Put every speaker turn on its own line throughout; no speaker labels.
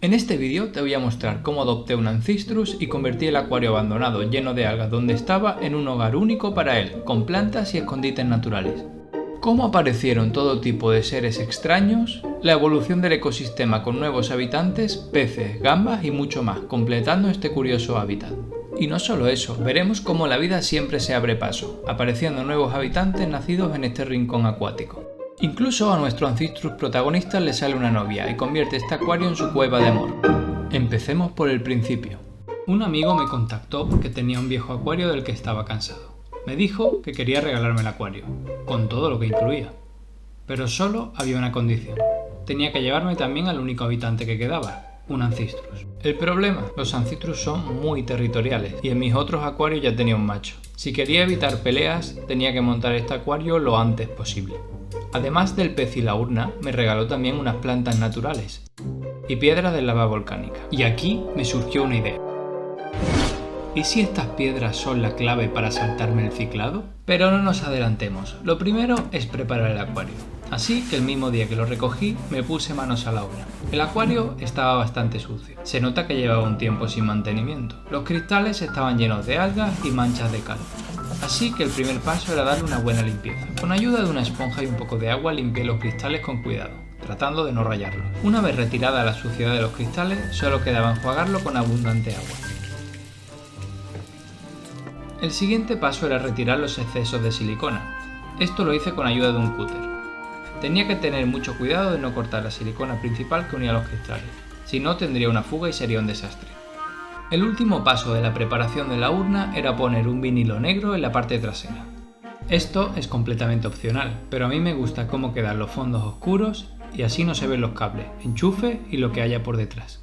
En este vídeo te voy a mostrar cómo adopté un Ancistrus y convertí el acuario abandonado lleno de algas donde estaba en un hogar único para él, con plantas y escondites naturales. Cómo aparecieron todo tipo de seres extraños, la evolución del ecosistema con nuevos habitantes, peces, gambas y mucho más, completando este curioso hábitat. Y no solo eso, veremos cómo la vida siempre se abre paso, apareciendo nuevos habitantes nacidos en este rincón acuático. Incluso a nuestro Ancistrus protagonista le sale una novia y convierte este acuario en su cueva de amor. Empecemos por el principio. Un amigo me contactó porque tenía un viejo acuario del que estaba cansado. Me dijo que quería regalarme el acuario, con todo lo que incluía. Pero solo había una condición. Tenía que llevarme también al único habitante que quedaba, un Ancistrus. El problema, los Ancistrus son muy territoriales y en mis otros acuarios ya tenía un macho. Si quería evitar peleas, tenía que montar este acuario lo antes posible. Además del pez y la urna, me regaló también unas plantas naturales y piedras de lava volcánica. Y aquí me surgió una idea. ¿Y si estas piedras son la clave para saltarme el ciclado? Pero no nos adelantemos. Lo primero es preparar el acuario. Así que el mismo día que lo recogí, me puse manos a la obra. El acuario estaba bastante sucio. Se nota que llevaba un tiempo sin mantenimiento. Los cristales estaban llenos de algas y manchas de cal. Así que el primer paso era darle una buena limpieza. Con ayuda de una esponja y un poco de agua limpié los cristales con cuidado, tratando de no rayarlos. Una vez retirada la suciedad de los cristales, solo quedaba enjuagarlo con abundante agua. El siguiente paso era retirar los excesos de silicona. Esto lo hice con ayuda de un cúter. Tenía que tener mucho cuidado de no cortar la silicona principal que unía los cristales, si no tendría una fuga y sería un desastre. El último paso de la preparación de la urna era poner un vinilo negro en la parte trasera. Esto es completamente opcional, pero a mí me gusta cómo quedan los fondos oscuros y así no se ven los cables, enchufe y lo que haya por detrás.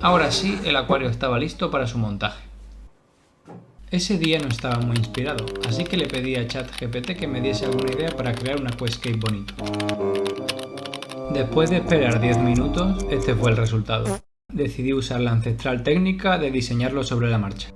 Ahora sí, el acuario estaba listo para su montaje. Ese día no estaba muy inspirado, así que le pedí a ChatGPT que me diese alguna idea para crear un aquascape bonito. Después de esperar 10 minutos, este fue el resultado. Decidí usar la ancestral técnica de diseñarlo sobre la marcha.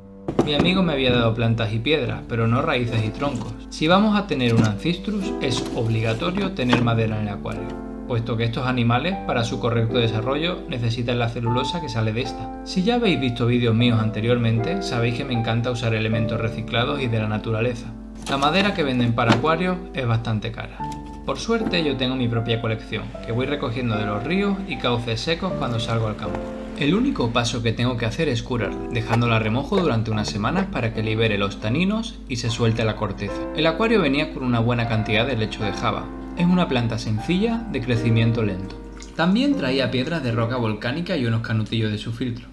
Mi amigo me había dado plantas y piedras, pero no raíces y troncos. Si vamos a tener un Ancistrus, es obligatorio tener madera en el acuario, puesto que estos animales, para su correcto desarrollo, necesitan la celulosa que sale de esta. Si ya habéis visto vídeos míos anteriormente, sabéis que me encanta usar elementos reciclados y de la naturaleza. La madera que venden para acuarios es bastante cara. Por suerte yo tengo mi propia colección, que voy recogiendo de los ríos y cauces secos cuando salgo al campo. El único paso que tengo que hacer es curar, dejándola a remojo durante unas semanas para que libere los taninos y se suelte la corteza. El acuario venía con una buena cantidad de lecho de java. Es una planta sencilla de crecimiento lento. También traía piedras de roca volcánica y unos canutillos de su filtro.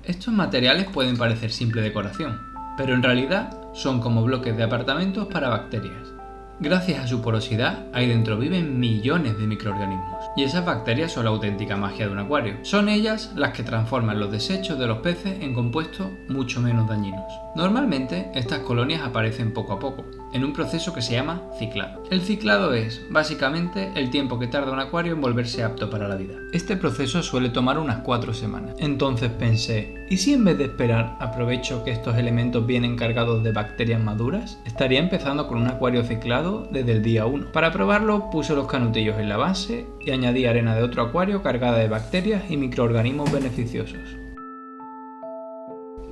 Estos materiales pueden parecer simple decoración, pero en realidad son como bloques de apartamentos para bacterias. Gracias a su porosidad, ahí dentro viven millones de microorganismos. Y esas bacterias son la auténtica magia de un acuario. Son ellas las que transforman los desechos de los peces en compuestos mucho menos dañinos. Normalmente, estas colonias aparecen poco a poco, en un proceso que se llama ciclado. El ciclado es, básicamente, el tiempo que tarda un acuario en volverse apto para la vida. Este proceso suele tomar unas 4 semanas. Entonces pensé, ¿y si en vez de esperar aprovecho que estos elementos vienen cargados de bacterias maduras? Estaría empezando con un acuario ciclado desde el día 1. Para probarlo puse los canutillos en la base y añadí arena de otro acuario cargada de bacterias y microorganismos beneficiosos.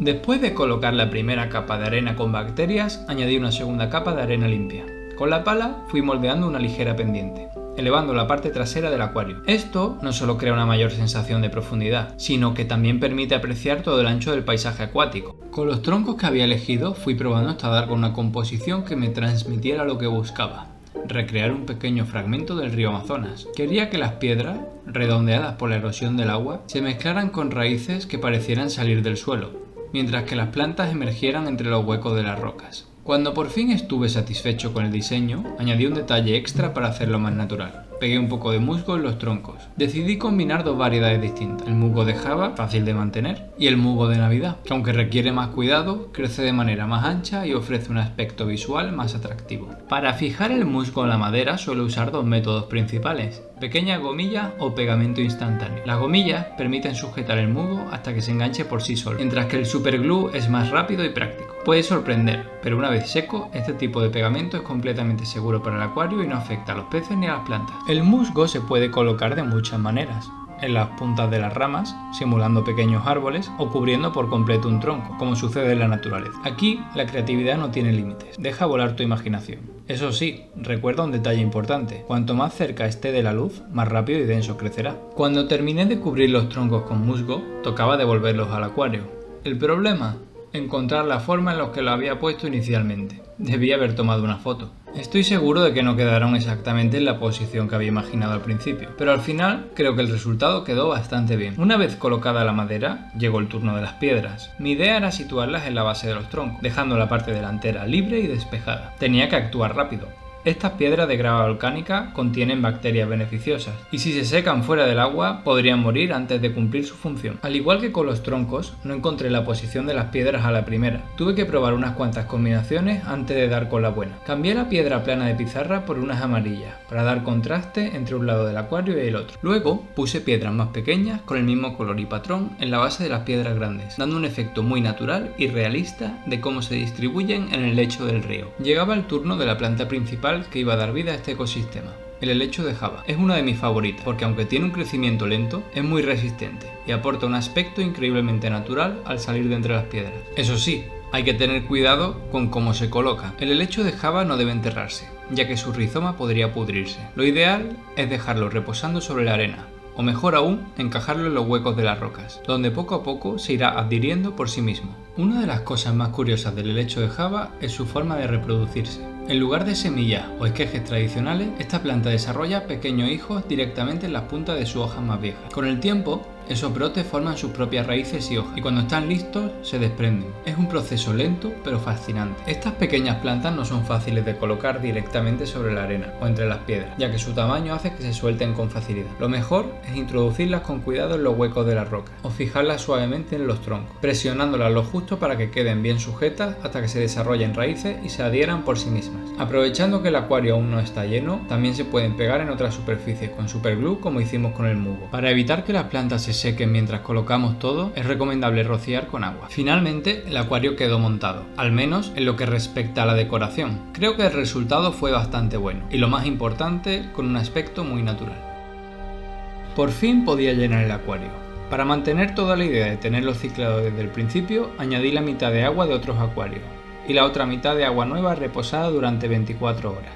Después de colocar la primera capa de arena con bacterias, añadí una segunda capa de arena limpia. Con la pala fui moldeando una ligera pendiente, elevando la parte trasera del acuario. Esto no solo crea una mayor sensación de profundidad, sino que también permite apreciar todo el ancho del paisaje acuático. Con los troncos que había elegido fui probando hasta dar con una composición que me transmitiera lo que buscaba: recrear un pequeño fragmento del río Amazonas. Quería que las piedras, redondeadas por la erosión del agua, se mezclaran con raíces que parecieran salir del suelo, mientras que las plantas emergieran entre los huecos de las rocas. Cuando por fin estuve satisfecho con el diseño, añadí un detalle extra para hacerlo más natural. Pegué un poco de musgo en los troncos. Decidí combinar dos variedades distintas: el musgo de Java, fácil de mantener, y el musgo de Navidad, que aunque requiere más cuidado, crece de manera más ancha y ofrece un aspecto visual más atractivo. Para fijar el musgo en la madera suelo usar dos métodos principales: pequeña gomilla o pegamento instantáneo. Las gomillas permiten sujetar el musgo hasta que se enganche por sí solo, mientras que el superglue es más rápido y práctico. Puede sorprender, pero una vez seco, este tipo de pegamento es completamente seguro para el acuario y no afecta a los peces ni a las plantas. El musgo se puede colocar de muchas maneras. en las puntas de las ramas, simulando pequeños árboles, o cubriendo por completo un tronco, como sucede en la naturaleza. Aquí, la creatividad no tiene límites, deja volar tu imaginación. Eso sí, recuerda un detalle importante: cuanto más cerca esté de la luz, más rápido y denso crecerá. Cuando terminé de cubrir los troncos con musgo, tocaba devolverlos al acuario. ¿El problema? Encontrar la forma en la que lo había puesto inicialmente. Debía haber tomado una foto. Estoy seguro de que no quedaron exactamente en la posición que había imaginado al principio, pero al final creo que el resultado quedó bastante bien. Una vez colocada la madera, llegó el turno de las piedras. Mi idea era situarlas en la base de los troncos, dejando la parte delantera libre y despejada. Tenía que actuar rápido. Estas piedras de grava volcánica contienen bacterias beneficiosas, y si se secan fuera del agua podrían morir antes de cumplir su función. Al igual que con los troncos, no encontré la posición de las piedras a la primera. Tuve que probar unas cuantas combinaciones antes de dar con la buena. Cambié la piedra plana de pizarra por unas amarillas, para dar contraste entre un lado del acuario y el otro. Luego puse piedras más pequeñas con el mismo color y patrón en la base de las piedras grandes, dando un efecto muy natural y realista de cómo se distribuyen en el lecho del río. Llegaba el turno de la planta principal que iba a dar vida a este ecosistema. El helecho de Java es una de mis favoritas porque, aunque tiene un crecimiento lento, es muy resistente y aporta un aspecto increíblemente natural al salir de entre las piedras. Eso sí, hay que tener cuidado con cómo se coloca. El helecho de Java no debe enterrarse, ya que su rizoma podría pudrirse. Lo ideal es dejarlo reposando sobre la arena, o mejor aún, encajarlo en los huecos de las rocas, donde poco a poco se irá adhiriendo por sí mismo. Una de las cosas más curiosas del helecho de Java es su forma de reproducirse. En lugar de semillas o esquejes tradicionales, esta planta desarrolla pequeños hijos directamente en las puntas de sus hojas más viejas. Con el tiempo, esos brotes forman sus propias raíces y hojas, y cuando están listos, se desprenden. Es un proceso lento pero fascinante. Estas pequeñas plantas no son fáciles de colocar directamente sobre la arena o entre las piedras, ya que su tamaño hace que se suelten con facilidad. Lo mejor es introducirlas con cuidado en los huecos de la roca, o fijarlas suavemente en los troncos, presionándolas lo justo para que queden bien sujetas hasta que se desarrollen raíces y se adhieran por sí mismas. Aprovechando que el acuario aún no está lleno, también se pueden pegar en otras superficies con superglue, como hicimos con el musgo. Para evitar que las plantas se sequen mientras colocamos todo, es recomendable rociar con agua. Finalmente, el acuario quedó montado, al menos en lo que respecta a la decoración. Creo que el resultado fue bastante bueno, y lo más importante, con un aspecto muy natural. Por fin podía llenar el acuario. Para mantener toda la idea de tenerlo ciclado desde el principio, añadí la mitad de agua de otros acuarios, y la otra mitad de agua nueva reposada durante 24 horas.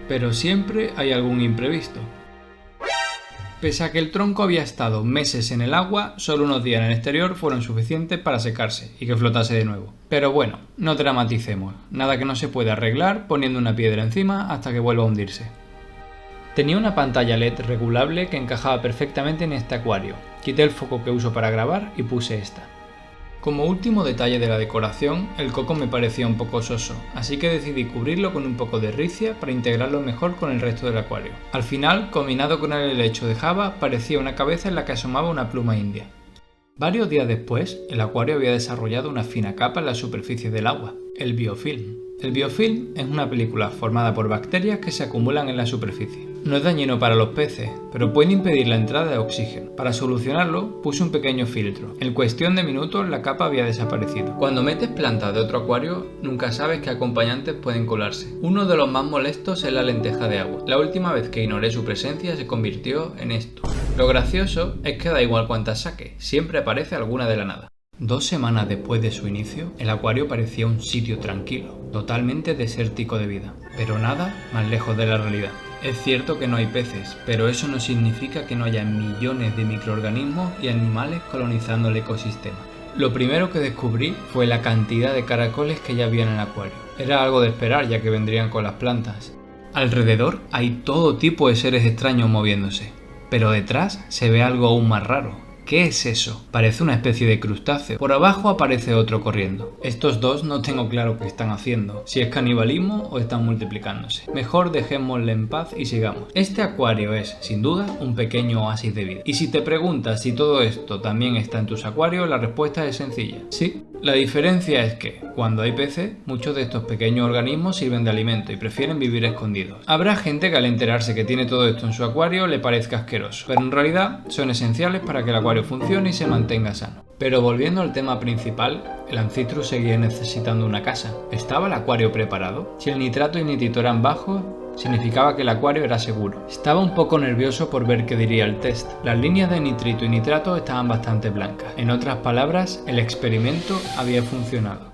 Pero siempre hay algún imprevisto. Pese a que el tronco había estado meses en el agua, solo unos días en el exterior fueron suficientes para secarse y que flotase de nuevo. Pero bueno, no dramaticemos, nada que no se pueda arreglar poniendo una piedra encima hasta que vuelva a hundirse. Tenía una pantalla LED regulable que encajaba perfectamente en este acuario. Quité el foco que uso para grabar y puse esta. Como último detalle de la decoración, el coco me parecía un poco soso, así que decidí cubrirlo con un poco de ricia para integrarlo mejor con el resto del acuario. Al final, combinado con el helecho de Java, parecía una cabeza en la que asomaba una pluma india. Varios días después, el acuario había desarrollado una fina capa en la superficie del agua, el biofilm. El biofilm es una película formada por bacterias que se acumulan en la superficie. No es dañino para los peces, pero puede impedir la entrada de oxígeno. Para solucionarlo, puse un pequeño filtro. En cuestión de minutos, la capa había desaparecido. Cuando metes plantas de otro acuario, nunca sabes qué acompañantes pueden colarse. Uno de los más molestos es la lenteja de agua. La última vez que ignoré su presencia se convirtió en esto. Lo gracioso es que da igual cuántas saque, siempre aparece alguna de la nada. 2 semanas después de su inicio, el acuario parecía un sitio tranquilo, totalmente desértico de vida, pero nada más lejos de la realidad. Es cierto que no hay peces, pero eso no significa que no haya millones de microorganismos y animales colonizando el ecosistema. Lo primero que descubrí fue la cantidad de caracoles que ya había en el acuario. Era algo de esperar, ya que vendrían con las plantas. Alrededor hay todo tipo de seres extraños moviéndose, pero detrás se ve algo aún más raro. ¿Qué es eso? Parece una especie de crustáceo. Por abajo aparece otro corriendo. Estos dos no tengo claro qué están haciendo, si es canibalismo o están multiplicándose. Mejor dejémosle en paz y sigamos. Este acuario es, sin duda, un pequeño oasis de vida. Y si te preguntas si todo esto también está en tus acuarios, la respuesta es sencilla. Sí. La diferencia es que, cuando hay peces, muchos de estos pequeños organismos sirven de alimento y prefieren vivir escondidos. Habrá gente que al enterarse que tiene todo esto en su acuario le parezca asqueroso, pero en realidad son esenciales para que el acuario funcione y se mantenga sano. Pero volviendo al tema principal, el Ancitrus seguía necesitando una casa. ¿Estaba el acuario preparado? Si el nitrato y nitrito eran bajos, significaba que el acuario era seguro. Estaba un poco nervioso por ver qué diría el test. Las líneas de nitrito y nitrato estaban bastante blancas. En otras palabras, el experimento había funcionado.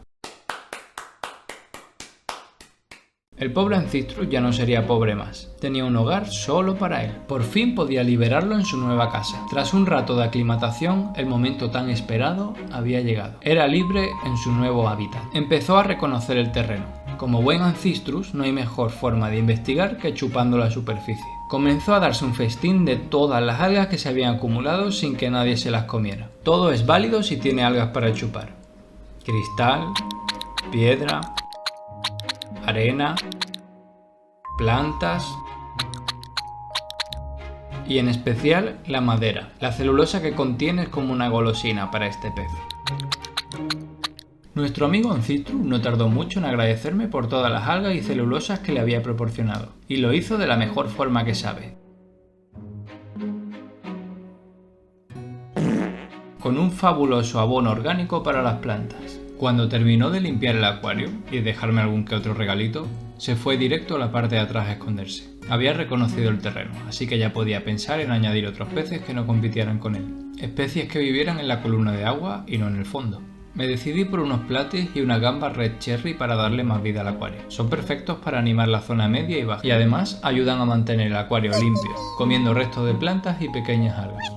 El pobre Ancistrus ya no sería pobre más. Tenía un hogar solo para él. Por fin podía liberarlo en su nueva casa. Tras un rato de aclimatación, el momento tan esperado había llegado. Era libre en su nuevo hábitat. Empezó a reconocer el terreno. Como buen Ancistrus, no hay mejor forma de investigar que chupando la superficie. Comenzó a darse un festín de todas las algas que se habían acumulado sin que nadie se las comiera. Todo es válido si tiene algas para chupar. Cristal, piedra, arena, plantas y en especial la madera. La celulosa que contiene es como una golosina para este pez. Nuestro amigo Ancistrus no tardó mucho en agradecerme por todas las algas y celulosas que le había proporcionado, y lo hizo de la mejor forma que sabe. Con un fabuloso abono orgánico para las plantas. Cuando terminó de limpiar el acuario y dejarme algún que otro regalito, se fue directo a la parte de atrás a esconderse. Había reconocido el terreno, así que ya podía pensar en añadir otros peces que no compitieran con él. Especies que vivieran en la columna de agua y no en el fondo. Me decidí por unos platis y una gamba red cherry para darle más vida al acuario. Son perfectos para animar la zona media y baja y además ayudan a mantener el acuario limpio, comiendo restos de plantas y pequeñas algas.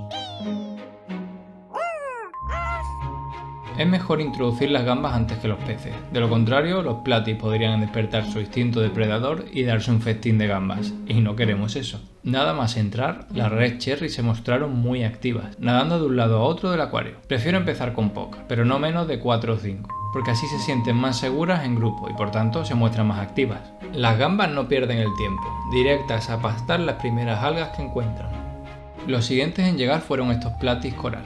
Es mejor introducir las gambas antes que los peces, de lo contrario los platis podrían despertar su instinto depredador y darse un festín de gambas, y no queremos eso. Nada más entrar, las red cherry se mostraron muy activas, nadando de un lado a otro del acuario. Prefiero empezar con pocas, pero no menos de 4 o 5, porque así se sienten más seguras en grupo y por tanto se muestran más activas. Las gambas no pierden el tiempo, directas a pastar las primeras algas que encuentran. Los siguientes en llegar fueron estos platis coral,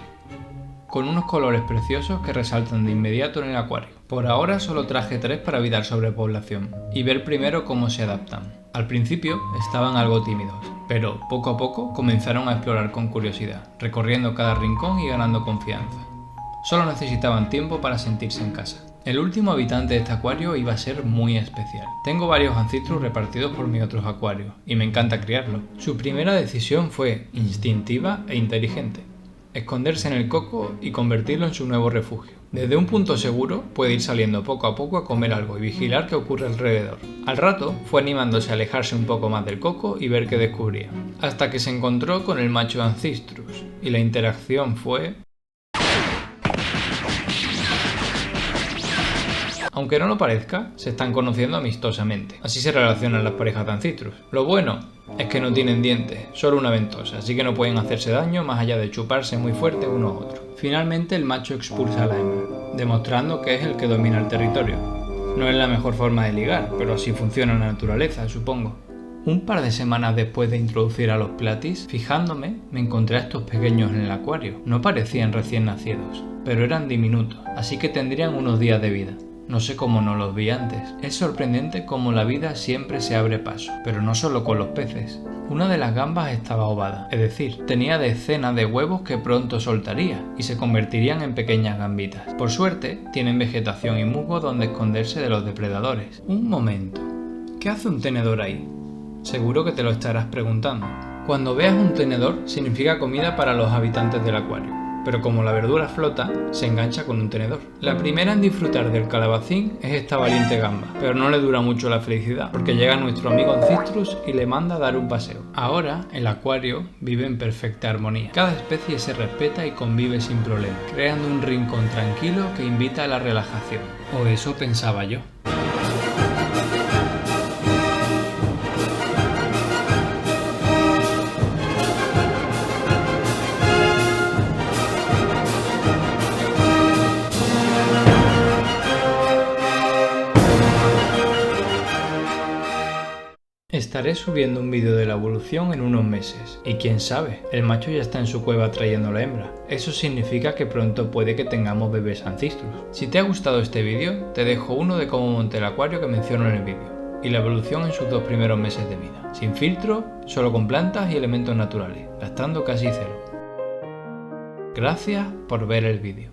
con unos colores preciosos que resaltan de inmediato en el acuario. Por ahora solo traje 3 para evitar sobrepoblación y ver primero cómo se adaptan. Al principio estaban algo tímidos, pero poco a poco comenzaron a explorar con curiosidad, recorriendo cada rincón y ganando confianza. Solo necesitaban tiempo para sentirse en casa. El último habitante de este acuario iba a ser muy especial. Tengo varios Ancistrus repartidos por mis otros acuarios y me encanta criarlos. Su primera decisión fue instintiva e inteligente: esconderse en el coco y convertirlo en su nuevo refugio. Desde un punto seguro puede ir saliendo poco a poco a comer algo y vigilar qué ocurre alrededor. Al rato fue animándose a alejarse un poco más del coco y ver qué descubría, hasta que se encontró con el macho Ancistrus y la interacción fue... Aunque no lo parezca, se están conociendo amistosamente. Así se relacionan las parejas de Ancistrus. Lo bueno es que no tienen dientes, solo una ventosa, así que no pueden hacerse daño más allá de chuparse muy fuerte uno a otro. Finalmente el macho expulsa a la hembra, demostrando que es el que domina el territorio. No es la mejor forma de ligar, pero así funciona la naturaleza, supongo. Un par de semanas después de introducir a los platis, fijándome, me encontré a estos pequeños en el acuario. No parecían recién nacidos, pero eran diminutos, así que tendrían unos días de vida. No sé cómo no los vi antes. Es sorprendente cómo la vida siempre se abre paso, pero no solo con los peces. Una de las gambas estaba ovada, es decir, tenía decenas de huevos que pronto soltaría y se convertirían en pequeñas gambitas. Por suerte, tienen vegetación y musgo donde esconderse de los depredadores. Un momento, ¿qué hace un tenedor ahí? Seguro que te lo estarás preguntando. Cuando veas un tenedor, significa comida para los habitantes del acuario. Pero como la verdura flota, se engancha con un tenedor. La primera en disfrutar del calabacín es esta valiente gamba, pero no le dura mucho la felicidad, porque llega nuestro amigo Ancistrus y le manda a dar un paseo. Ahora, el acuario vive en perfecta armonía. Cada especie se respeta y convive sin problema, creando un rincón tranquilo que invita a la relajación. O eso pensaba yo. Estaré subiendo un vídeo de la evolución en unos meses, y quién sabe, el macho ya está en su cueva trayendo la hembra. Eso significa que pronto puede que tengamos bebés Ancistrus. Si te ha gustado este vídeo, te dejo uno de cómo monté el acuario que menciono en el vídeo, y la evolución en sus 2 primeros meses de vida, sin filtro, solo con plantas y elementos naturales, gastando casi cero. Gracias por ver el vídeo.